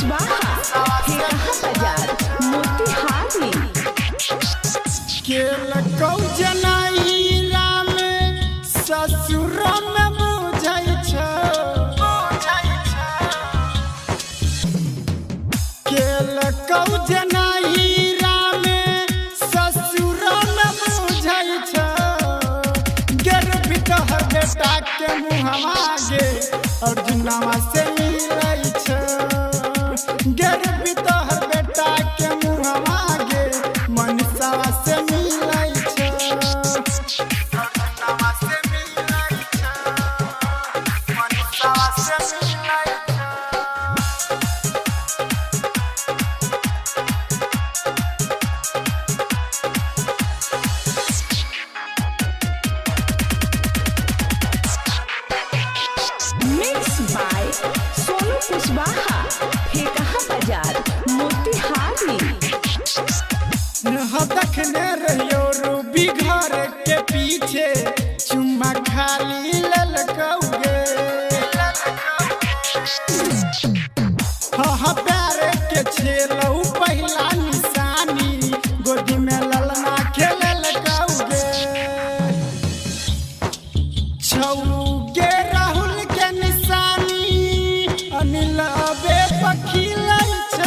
कुशवाहा ठेका बाजार मोतिहारी। केलकौ जनाई राम ससुर में बुझै छ, केलकौ जनाई राम ससुर में बुझै छ। गर्भित हर बेटा के मुहवा गे अर्जुनवा से मिलै छ। गर्भित हर बेटा के मुहवा गे मनसावा से मिलै छ। अर्जुनवा से मिलै छ, मनसावा से मिलै छ। मिक्स बाय सोनू कुशवाहा ठेका बाजार मोतिहारी। देखने रहियो रूबी घर के पीछे चुम्मा खाली ललकौगे। हाँ प्यार के छेलौ पहला निशानी गोदी में ललना खेलल कौगे। छौगे राहुल के निशानी अनिल अबे पखिलै छ।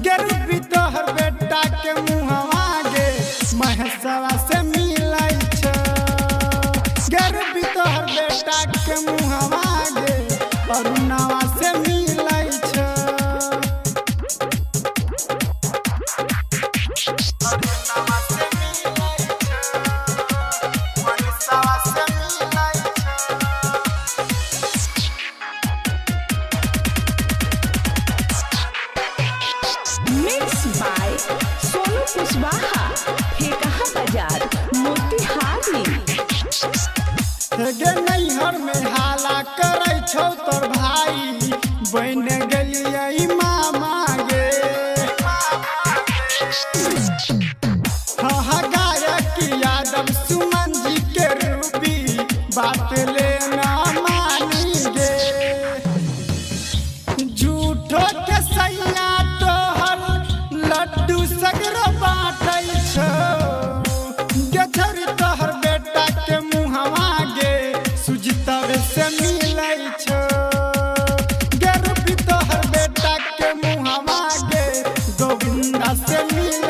गर्भित हर बेटा के मुहवा गे महेशवा से मिलै छ। गर्भित हर बेटा के मुहवा गे अरुणवा से मिलै छ। अरुणवा से मिलै छ, महेशवा से मिलै छ। मिक्स बाय सोनू कुशवाहा ठेका बाजार मोतिहारी। गे नैहर में हाला करै छौ तोर भाई बन गेलियै मामा गे। हाँ गायक यादव सुमन जी के रूबी बात लेना मानी गे। झूठो के सैया तोहर लड्डू सगरो बाटै छ। गे छौरी तोहर बेटा के मुहवा गे सुजितव से मिलै छ। गर्भित तोहर बेटा के मुहवा गे गोविंदा से मिलै